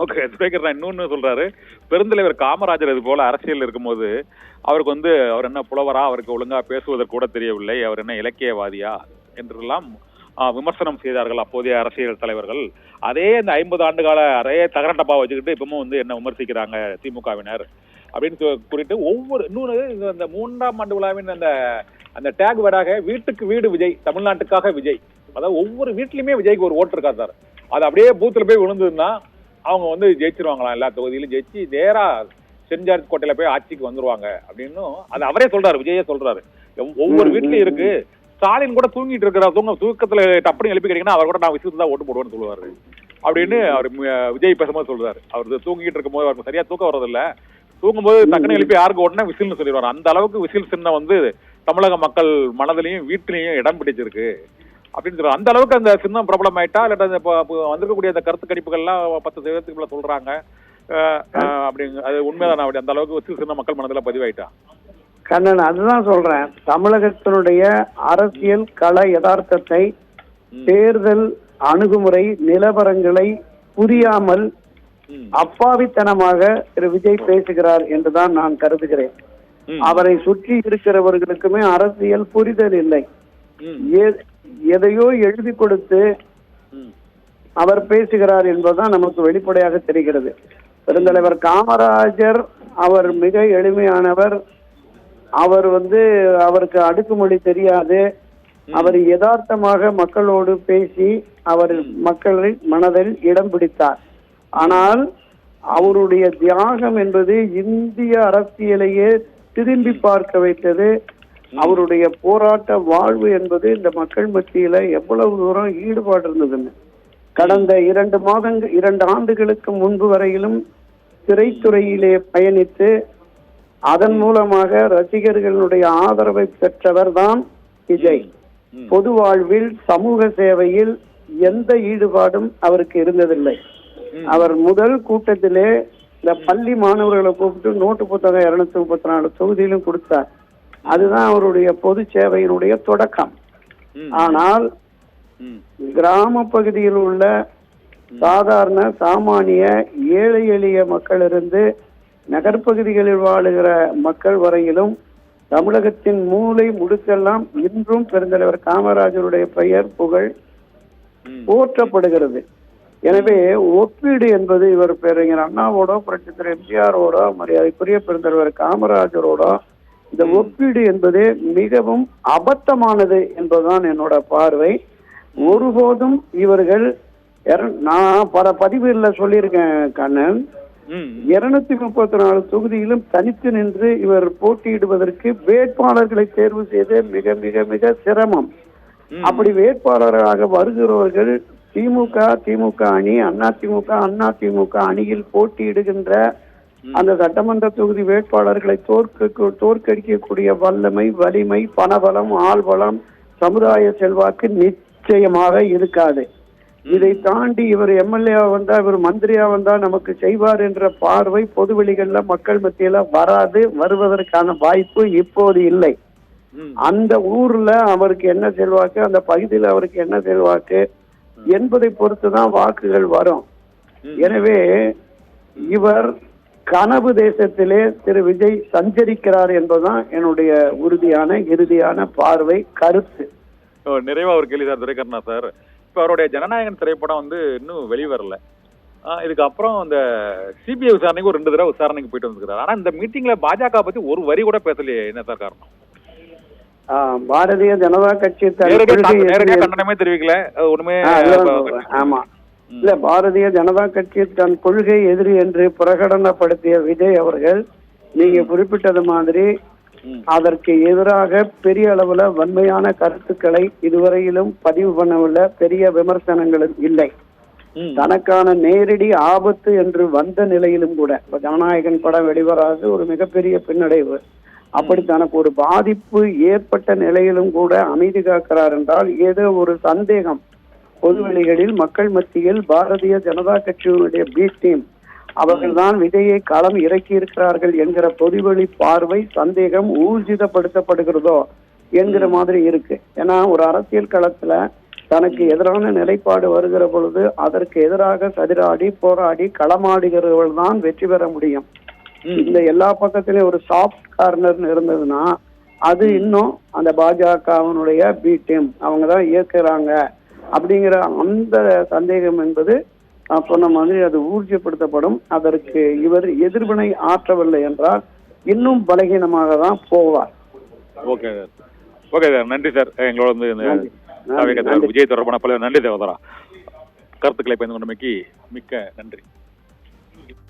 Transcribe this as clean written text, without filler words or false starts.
Okay, speaker இன்னொன்னு சொல்றாரு. பெருந்தலைவர் காமராஜர் இது போல அரசியல் இருக்கும்போது அவருக்கு அவர் என்ன புலவரா, அவருக்கு ஒழுங்கா பேசுவதற்கு கூட தெரியவில்லை, அவர் என்ன இலக்கியவாதியா என்றெல்லாம் விமர்சனம் செய்தார்கள் அப்போதைய அரசியல் தலைவர்கள். அதே இந்த 50 ஆண்டு கால அதே தகரண்டப்பா வச்சுக்கிட்டு இப்பவும் என்ன விமர்சிக்கிறாங்க திமுகவினர் அப்படின்னு குறித்து இன்னொரு இந்த 3ஆம் ஆண்டு விழாவின் அந்த டேக் வேர்டாக வீட்டுக்கு வீடு விஜய், தமிழ்நாட்டுக்காக விஜய். அதாவது ஒவ்வொரு வீட்லயுமே விஜய்க்கு ஒரு ஓட்டு இருக்கா சார். அது அப்படியே பூத்துல போய் விழுந்ததுன்னா அவங்க ஜெயிச்சிருவாங்களாம், எல்லா தொகுதியிலும் ஜெயிச்சு நேரா சென்ட் ஜார்ஜ் கோட்டையில போய் ஆட்சிக்கு வந்துருவாங்க அப்படின்னு அது அவரே சொல்றாரு, விஜயே சொல்றாரு. ஒவ்வொரு வீட்லயும் இருக்கு. ஸ்டாலின் கூட தூங்கிட்டு இருக்கிற தூக்கத்துல டப்புனு எழுப்பி கேட்டீங்கன்னா அவர் கூட நான் விசில் தான் ஓட்டு போடுவேன்னு சொல்லுவாரு அப்படின்னு அவர் விஜய் பேசும்போது சொல்றாரு. அவர் தூங்கிட்டு இருக்கும் போது அவருக்கு சரியா தூக்கம் வர்றதில்ல, தூங்கும்போது டக்குன்னு எழுப்பி யாருக்கு ஓட்டுனா விசில்னு சொல்லிடுவாரு. அந்த அளவுக்கு விசில் சின்னம் தமிழக மக்கள் மனதிலையும் வீட்டிலையும் இடம் பிடிச்சிருக்கு அப்படின்னு சொல்றாரு. அந்த அளவுக்கு அந்த சின்னம் பிரபலம் ஆயிட்டா, இல்லாட்ட வந்திருக்கக்கூடிய அந்த கருத்து கணிப்புகள்லாம் 10% சொல்றாங்க அப்படிங்க, அது உண்மைதான். அப்படி அந்த அளவுக்கு விசில் சின்னம் மக்கள் மனதில் பதிவாயிட்டா கண்ணன், அதுதான் சொல்றேன். தமிழகத்தினுடைய அரசியல் கள யதார்த்தத்தை, தேர்தல் அணுகுமுறை நிலவரங்களை புரியாமல் அப்பாவித்தனமாக திரு விஜய் பேசுகிறார் என்றுதான் நான் கருதுகிறேன். அவரை சுற்றி இருக்கிறவர்களுக்குமே அரசியல் புரிதல் இல்லை. எதையோ எழுதி கொடுத்து அவர் பேசுகிறார் என்பதுதான் நமக்கு வெளிப்படையாக தெரிகிறது. பெருந்தலைவர் காமராஜர் அவர் மிக எளிமையானவர். அவர் அவருக்கு அடுக்குமொழி தெரியாது. அவர் யதார்த்தமாக மக்களோடு பேசி அவர் மக்களின் மனதில் இடம் பிடித்தார். ஆனால் அவருடைய தியாகம் என்பது இந்திய அரசியலையே திரும்பி பார்க்க வைத்தது. அவருடைய போராட்ட வாழ்வு என்பது இந்த மக்கள் மத்தியில எவ்வளவு தூரம் ஈடுபாடு இருந்ததுன்னு கடந்த 2 ஆண்டுகளுக்கு முன்பு வரையிலும் திரைத்துறையிலே பயணித்து அதன் மூலமாக ரசிகர்களுடைய ஆதரவை பெற்றவர் தான் விஜய். பொது வாழ்வில் சமூக சேவையில் எந்த ஈடுபாடும் அவருக்கு இருந்ததில்லை. அவர் முதல் கூட்டத்திலே இந்த பள்ளி மாணவர்களை கூப்பிட்டு நோட்டு புத்தகம் 234 தொகுதியிலும் கொடுத்தார். அதுதான் அவருடைய பொது சேவையினுடைய தொடக்கம். ஆனால் கிராம பகுதியில் உள்ள சாதாரண சாமானிய ஏழை எளிய மக்களிலிருந்து நகர்பகுதிகளில் வாழுகிற மக்கள் வரையிலும் தமிழகத்தின் மூலை முடுக்கெல்லாம் இன்றும் பெருந்தலைவர் காமராஜருடைய பெயர் புகழ் போற்றப்படுகிறது. எனவே ஒப்பீடு என்பது இவர் பேரறிஞர் அண்ணாவோட, புரட்சித்தலைவர் எம்ஜிஆரோட, மரியாதைக்குரிய பெருந்தலைவர் காமராஜரோட இந்த ஒப்பீடு என்பது மிகவும் அபத்தமானது என்பதுதான் என்னோட பார்வை. ஒருபோதும் இவர்கள், நான் பல பதிவுகளில் சொல்லியிருக்கேன் கண்ணன், 234 தொகுதியிலும் தனித்து நின்று இவர் போட்டியிடுவதற்கு வேட்பாளர்களை தேர்வு செய்து மிக மிக மிக சிரமம். அப்படி வேட்பாளராக வருகிறவர்கள் திமுக அணி, அதிமுக அணியில் போட்டியிடுகின்ற அந்த சட்டமன்ற தொகுதி வேட்பாளர்களை தோற்கடிக்கக்கூடிய வல்லமை, வலிமை, பணபலம், ஆள்பலம், சமுதாய செல்வாக்கு நிச்சயமாக இருக்காது. இதை தாண்டி இவர் எம்எல்ஏ வந்தா, இவர் மந்திரியா வந்தா நமக்கு செய்வார் என்ற பார்வை பொதுவெளிகள்ல மக்கள் மத்தியில வருவதற்கான வாய்ப்பு இப்போது இல்லை. அந்த ஊர்ல அவருக்கு என்ன செல்வாக்கு, அந்த பகுதியில் அவருக்கு என்ன செல்வாக்கு என்பதை பொறுத்துதான் வாக்குகள் வரும். எனவே இவர் கனவு தேசத்திலே திரு விஜய் சஞ்சரிக்கிறார் என்பதுதான் என்னுடைய இறுதியான பார்வை, கருத்து. நிறைவா ஒரு கேள்வி சார், துரைக்கண்ணா சார். இப்ப அவருடைய ஜனநாயகன் திரைப்படம் இன்னும் வெளிவரல. இதுக்கு அப்புறம் இந்த சிபிஐ விசாரணைக்கு ஒரு 2 தடவை விசாரணைக்கு போயிட்டு வந்துருக்காரு. ஆனா இந்த மீட்டிங்ல பாஜக பத்தி ஒரு வரி கூட பேசலையே, என்ன சார் காரணம்? பாரதிய ஜனதா கட்சி கண்டனமே தெரிவிக்கல ஒண்ணுமே. ஆமா, இல்ல, பாரதிய ஜனதா கட்சி தன் கொள்கை எதிரி என்று பிரகடனப்படுத்திய விஜய் அவர்கள் நீங்க குறிப்பிட்டது மாதிரி அதற்கு எதிராக பெரிய அளவுல வன்மையான கருத்துக்களை இதுவரையிலும் பதிவு பண்ணவில்லை. பெரிய விமர்சனங்களும் இல்லை. தனக்கான நேரடி ஆபத்து என்று வந்த நிலையிலும் கூட இப்ப ஜனநாயகன் படம் வெளிவராது ஒரு மிகப்பெரிய பின்னடைவு. அப்படி தனக்கு ஒரு பாதிப்பு ஏற்பட்ட நிலையிலும் கூட அமைதி காக்கிறார் என்றால் ஏதோ ஒரு சந்தேகம் பொதுவெளிகளில் மக்கள் மத்தியில் பாரதிய ஜனதா கட்சியினுடைய பி டீம் அவர்கள்தான் விஜயை களம் இறக்கி இருக்கிறார்கள் என்கிற பொதுவெளி பார்வை, சந்தேகம் ஊர்ஜிதப்படுத்தப்படுகிறதோ என்கிற மாதிரி இருக்கு. ஏன்னா ஒரு அரசியல் களத்துல தனக்கு எதிரான நிலைப்பாடு வருகிற பொழுது அதற்கு எதிராக சதிராடி போராடி களமாடுகிறவர்கள் தான் வெற்றி பெற முடியும். இந்த எல்லா பக்கத்திலயும் ஒரு சாஃப்ட் கார்னர் இருந்ததுன்னா அது இன்னும் அந்த பாஜகவினுடைய பி டீம் அவங்க தான் இயக்குறாங்க அப்படிங்கிற அந்த சந்தேகம் என்பது சொன்ன மாதிரி அது ஊர்ஜிப்படுத்தப்படும். அதற்கு இவர் எதிர்வினை ஆற்றவில்லை என்றால் இன்னும் பலகீனமாக தான் போவார். ஓகே சார், ஓகே சார், நன்றி சார். எங்களோட வந்து விஜய் தொடர்பான பல நன்றி சகோதரா. கருத்துக்களை பயந்து கொண்டமைக்கு மிக்க நன்றி.